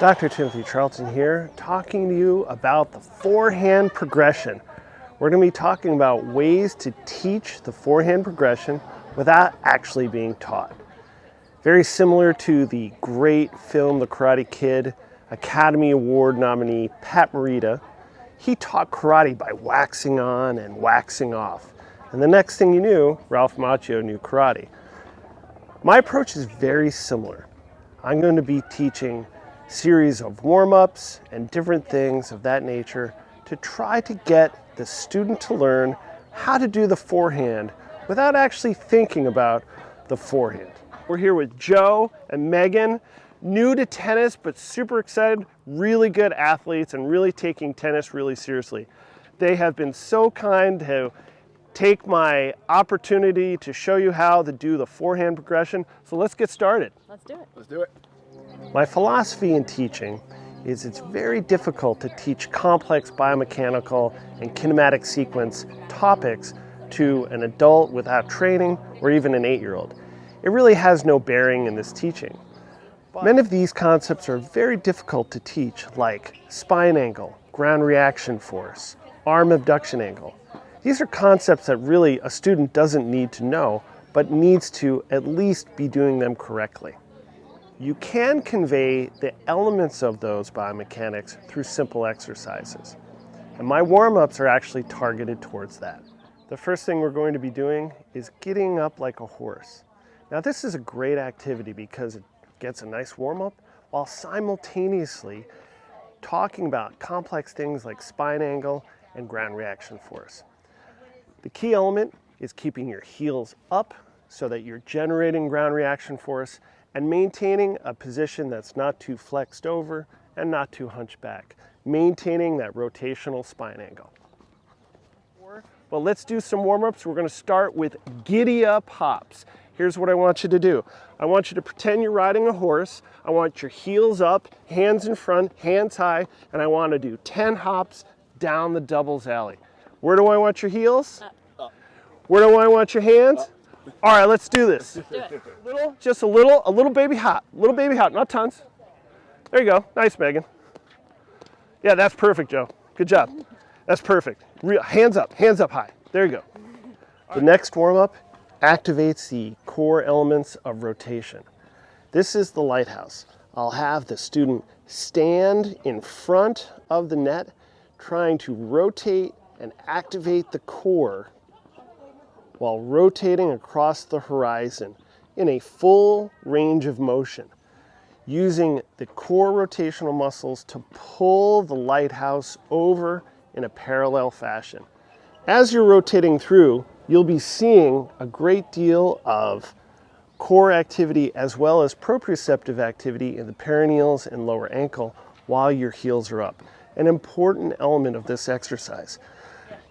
Dr. Timothy Charlton here, talking to you about the forehand progression. We're going to be talking about ways to teach the forehand progression without actually being taught. Very similar to the great film The Karate Kid, Academy Award nominee Pat Morita. He taught karate by waxing on and waxing off. And the next thing you knew, Ralph Macchio knew karate. My approach is very similar. I'm going to be teaching series of warm-ups and different things of that nature to try to get the student to learn how to do the forehand without actually thinking about the forehand. We're here with Joe and Megan, new to tennis but super excited, really good athletes and really taking tennis really seriously. They have been so kind to take my opportunity to show you how to do the forehand progression. So let's get started. Let's do it. Let's do it. My philosophy in teaching is it's very difficult to teach complex biomechanical and kinematic sequence topics to an adult without training or even an 8-year-old. It really has no bearing in this teaching. Many of these concepts are very difficult to teach, like spine angle, ground reaction force, arm abduction angle. These are concepts that really a student doesn't need to know, but needs to at least be doing them correctly. You can convey the elements of those biomechanics through simple exercises. And my warm-ups are actually targeted towards that. The first thing we're going to be doing is getting up like a horse. Now this is a great activity because it gets a nice warm-up while simultaneously talking about complex things like spine angle and ground reaction force. The key element is keeping your heels up so that you're generating ground reaction force and maintaining a position that's not too flexed over and not too hunched back, maintaining that rotational spine angle. Well, let's do some warm-ups. We're going to start with giddy up hops. Here's what I want you to do. I want you to pretend you're riding a horse. I want your heels up, hands in front, hands high, and I want to do 10 hops down the doubles alley. Where do I want your heels? Up. Where do I want your hands? Up. All right, let's do this. Do it. Just a little baby hop, not tons. There you go, nice, Megan. Yeah, that's perfect, Joe. Good job. That's perfect. Hands up high. There you go. The next warm-up activates the core elements of rotation. This is the lighthouse. I'll have the student stand in front of the net, trying to rotate and activate the core while rotating across the horizon in a full range of motion, using the core rotational muscles to pull the lighthouse over in a parallel fashion. As you're rotating through, you'll be seeing a great deal of core activity as well as proprioceptive activity in the perineals and lower ankle while your heels are up. An important element of this exercise.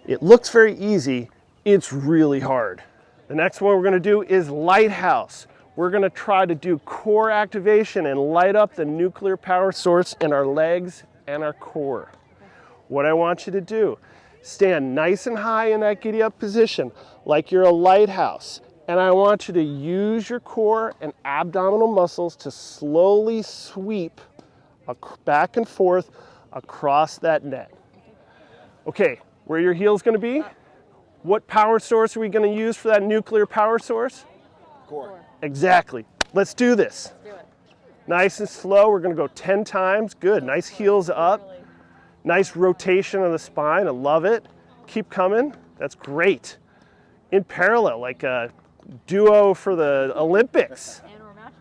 It looks very easy, it's really hard. The next one we're going to do is lighthouse. We're going to try to do core activation and light up the nuclear power source in our legs and our core. What I want you to do, stand nice and high in that giddy up position like you're a lighthouse. And I want you to use your core and abdominal muscles to slowly sweep back and forth across that net. Okay, where are your heels going to be? What power source are we going to use for that nuclear power source? Core. Exactly. Let's do this. Let's do it. Nice and slow. We're going to go 10 times. Good. Nice heels up. Nice rotation of the spine. I love it. Keep coming. That's great. In parallel, like a duo for the Olympics. And we're matching.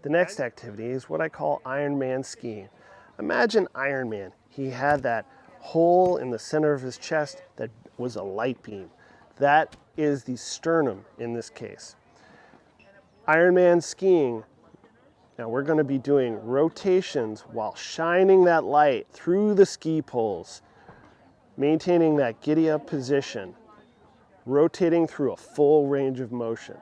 The next activity is what I call Ironman skiing. Imagine Iron Man. He had that hole in the center of his chest that was a light beam. That is the sternum in this case. Ironman skiing. Now we're going to be doing rotations while shining that light through the ski poles, maintaining that giddy up position, rotating through a full range of motion.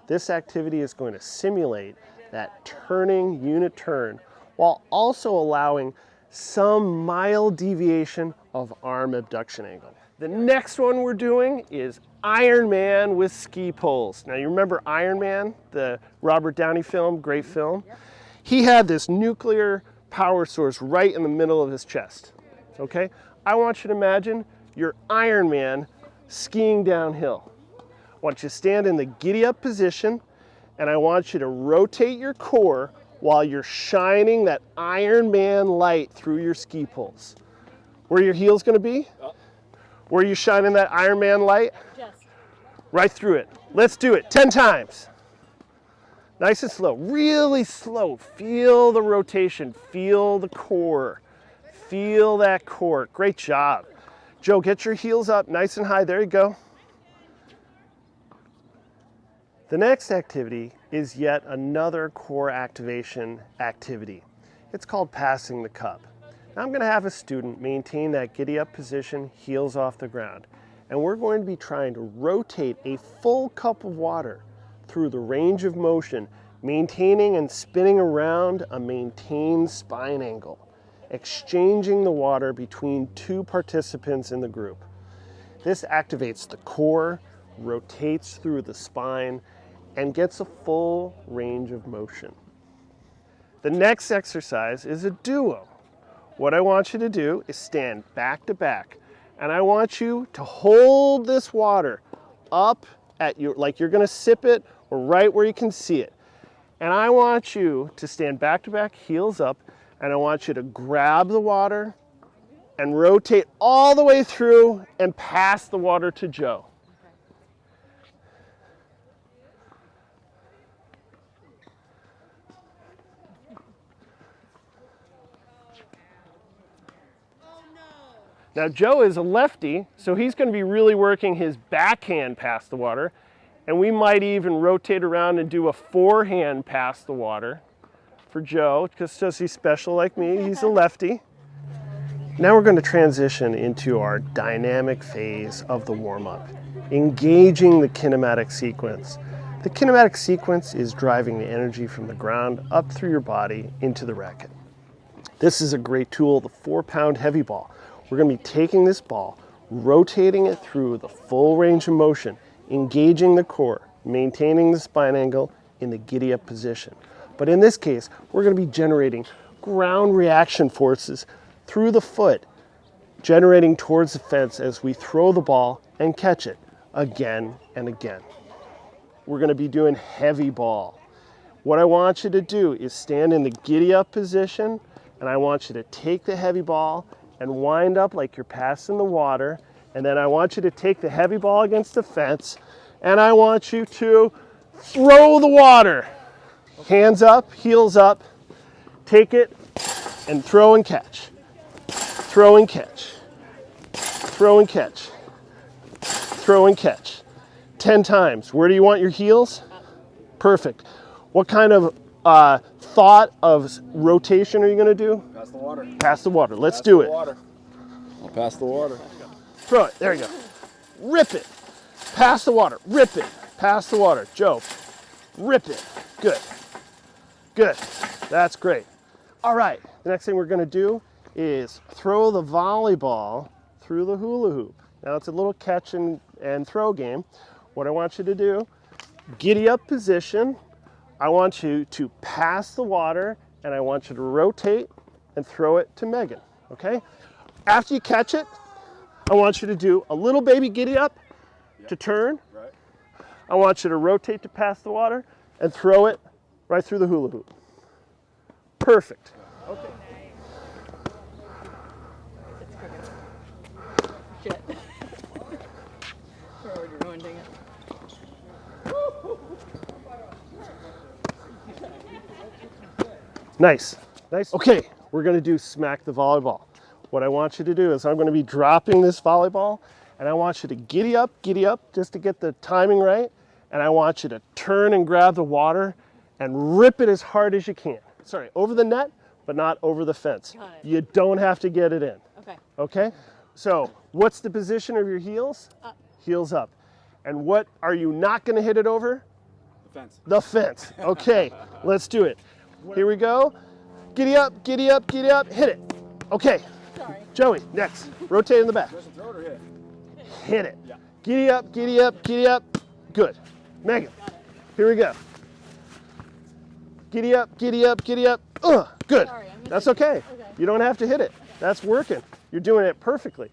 This activity is going to simulate that turning unit turn while also allowing some mild deviation of arm abduction angle. The next one we're doing is Iron Man with ski poles. Now you remember Iron Man, the Robert Downey film, great film? He had this nuclear power source right in the middle of his chest, okay? I want you to imagine you're Iron Man skiing downhill. I want you to stand in the giddy up position, and I want you to rotate your core while you're shining that Iron Man light through your ski poles. Where are your heels gonna be? Where are you shining that Iron Man light? Just. Right through it. Let's do it 10 times. Nice and slow, really slow. Feel the rotation, feel the core. Feel that core, great job. Joe, get your heels up nice and high, there you go. The next activity is yet another core activation activity. It's called passing the cup. Now I'm going to have a student maintain that giddy up position, heels off the ground. And we're going to be trying to rotate a full cup of water through the range of motion, maintaining and spinning around a maintained spine angle, exchanging the water between two participants in the group. This activates the core, rotates through the spine, and gets a full range of motion. The next exercise is a duo. What I want you to do is stand back to back, and I want you to hold this water up at your, like you're gonna sip it, or right where you can see it. And I want you to stand back to back, heels up, and I want you to grab the water and rotate all the way through and pass the water to Joe. Now Joe is a lefty, so he's going to be really working his backhand past the water, and we might even rotate around and do a forehand past the water for Joe, because he's special like me, he's a lefty. Now we're going to transition into our dynamic phase of the warm-up, engaging the kinematic sequence. The kinematic sequence is driving the energy from the ground up through your body into the racket. This is a great tool, the 4-pound heavy ball. We're going to be taking this ball, rotating it through the full range of motion, engaging the core, maintaining the spine angle in the giddy up position. But in this case, we're going to be generating ground reaction forces through the foot, generating towards the fence as we throw the ball and catch it again and again. We're going to be doing heavy ball. What I want you to do is stand in the giddy up position, and I want you to take the heavy ball and wind up like you're passing the water, and then I want you to take the heavy ball against the fence, and I want you to throw the water. Hands up, heels up, take it and throw and catch. Throw and catch. Throw and catch. Throw and catch. 10 times. Where do you want your heels? Perfect. What kind of thought of rotation are you going to do? Pass the water. Pass the water. Let's do it. I'll pass the water. Throw it. There you go. Rip it. Pass the water. Rip it. Pass the water. Joe, rip it. Good. Good. That's great. All right. The next thing we're going to do is throw the volleyball through the hula hoop. Now it's a little catch and throw game. What I want you to do, giddy up position. I want you to pass the water, and I want you to rotate and throw it to Megan, okay? After you catch it, I want you to do a little baby giddy up to turn. Right. I want you to rotate to pass the water and throw it right through the hula hoop. Perfect. Okay. Shit. We're already ruining it. Nice, nice. Okay, we're gonna do smack the volleyball. What I want you to do is I'm gonna be dropping this volleyball, and I want you to giddy up just to get the timing right, and I want you to turn and grab the water and rip it as hard as you can. Sorry, over the net, but not over the fence. Got it. You don't have to get it in. Okay. Okay? So, what's the position of your heels? Up. Heels up. And what are you not gonna hit it over? The fence. The fence. Okay, let's do it. Here we go. Giddy up, giddy up, giddy up. Hit it. Okay. Sorry. Joey, next. Rotate in the back. Just throw it or hit? Hit it. Yeah. Giddy up, giddy up, giddy up. Good. Megan, here we go. Giddy up, giddy up, giddy up. Good. Sorry, I'm That's okay. You don't have to hit it. That's working. You're doing it perfectly.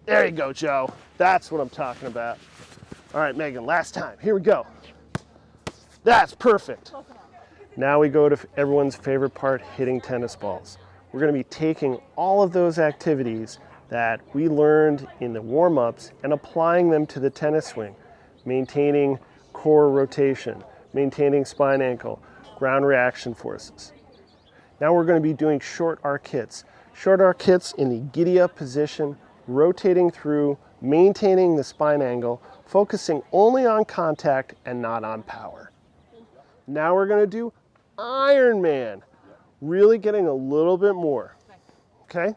There you go, Joe. That's what I'm talking about. All right, Megan, last time. Here we go. That's perfect. Now we go to everyone's favorite part, hitting tennis balls. We're going to be taking all of those activities that we learned in the warm-ups and applying them to the tennis swing. Maintaining core rotation, maintaining spine ankle, ground reaction forces. Now we're going to be doing short arc hits. Short arc hits in the giddy up position, rotating through, maintaining the spine angle, focusing only on contact and not on power. Now we're going to do Ironman, really getting a little bit more. Okay?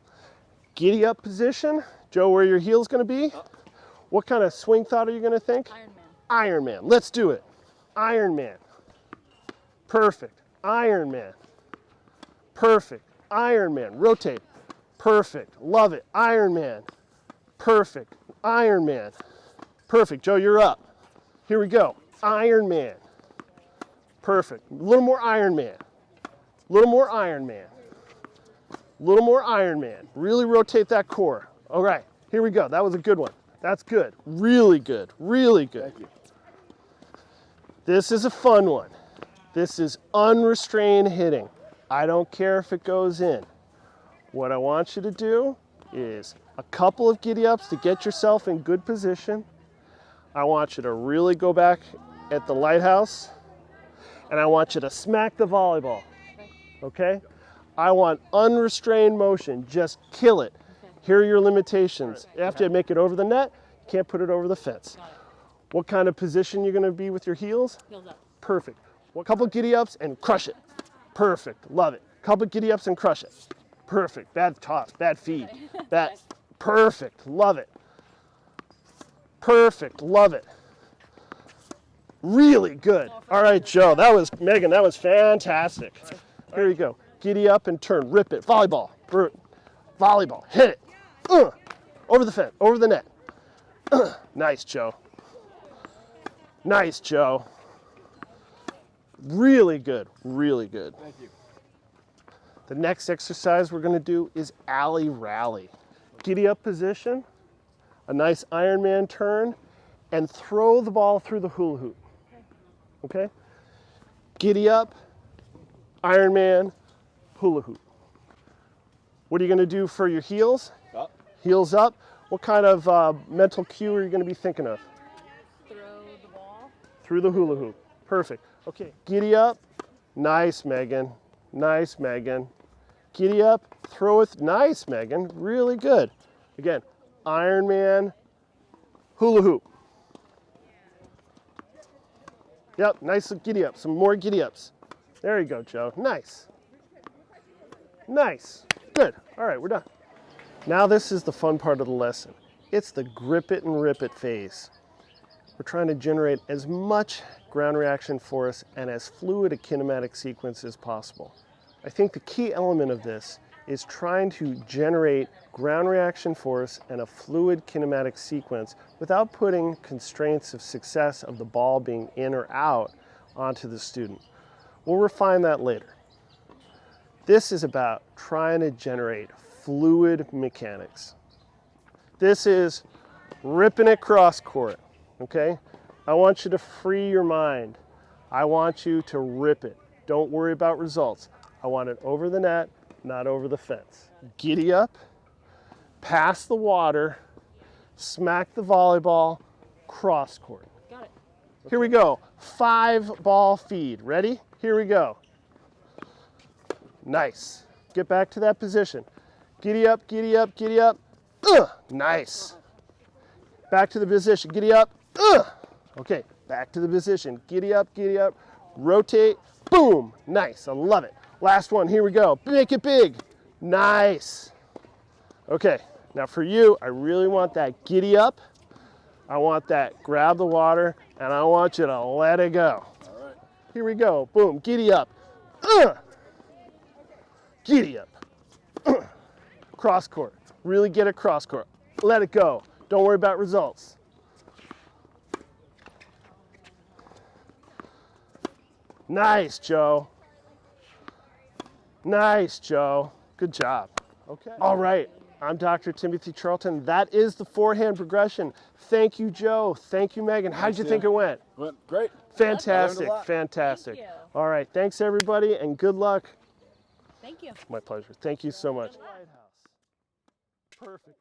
Giddy up position. Joe, where your heel's going to be? What kind of swing thought are you going to think? Ironman. Ironman. Let's do it. Ironman. Perfect. Ironman. Perfect. Ironman. Rotate. Perfect. Love it. Ironman. Perfect. Ironman. Perfect. Joe, you're up. Here we go. Ironman. Perfect. A little more Ironman. A little more Ironman. A little more Ironman. Really rotate that core. All right. Here we go. That was a good one. That's good. Really good. Really good. Thank you. This is a fun one. This is unrestrained hitting. I don't care if it goes in. What I want you to do is a couple of giddy ups to get yourself in good position. I want you to really go back at the lighthouse, and I want you to smack the volleyball. Okay? I want unrestrained motion. Just kill it. Here are your limitations. After you make it over the net, you can't put it over the fence. What kind of position you're going to be with your heels? Heels up. Perfect. Well, couple giddy ups and crush it. Perfect. Love it. Couple giddy ups and crush it. Perfect. Bad toss. Bad feed. Bad. Perfect. Love it. Perfect. Love it. Really good. All right, Joe. That was Megan. That was fantastic. Here you go. Giddy up and turn. Rip it. Volleyball. Volleyball. Hit it. Over the fence. Over the net. Nice, Joe. Nice, Joe. Really good. Really good. Thank you. The next exercise we're going to do is alley rally. Giddy up position, a nice Ironman turn, and throw the ball through the hula hoop. Okay? Giddy up, Ironman, hula hoop. What are you going to do for your heels? Up. Heels up. What kind of mental cue are you going to be thinking of? Throw the ball. Through the hula hoop. Perfect. Okay, giddy up. Nice, Megan. Nice, Megan. Giddy up, throw it. Nice, Megan. Really good. Again, Ironman, hula hoop. Yep, nice giddy up. Some more giddy ups. There you go, Joe. Nice. Nice. Good. All right, we're done. Now this is the fun part of the lesson. It's the grip it and rip it phase. We're trying to generate as much ground reaction force and as fluid a kinematic sequence as possible. I think the key element of this is trying to generate ground reaction force and a fluid kinematic sequence without putting constraints of success of the ball being in or out onto the student. We'll refine that later. This is about trying to generate fluid mechanics. This is ripping it cross court, okay? I want you to free your mind. I want you to rip it. Don't worry about results. I want it over the net, not over the fence. Giddy up, pass the water, smack the volleyball, cross court. Got it. Here we go. 5-ball feed. Ready? Here we go. Nice. Get back to that position. Giddy up, giddy up, giddy up. Nice. Back to the position. Giddy up. Okay, back to the position. Giddy up, rotate. Boom. Nice. I love it. Last one. Here we go. Make it big. Nice. Okay, now for you, I really want that giddy up. I want that grab the water, and I want you to let it go. All right. Here we go. Boom. Giddy up. Giddy up. Cross court. Really get it cross court. Let it go. Don't worry about results. Nice, Joe. Nice, Joe. Good job. Okay. All right. I'm Dr. Timothy Charlton. That is the forehand progression. Thank you, Joe. Thank you, Megan. How'd you think it went? Went great. Fantastic. lot. Fantastic. Thank you. All right. Thanks, everybody, and good luck. Thank you. My pleasure. Thank you so much. Perfect.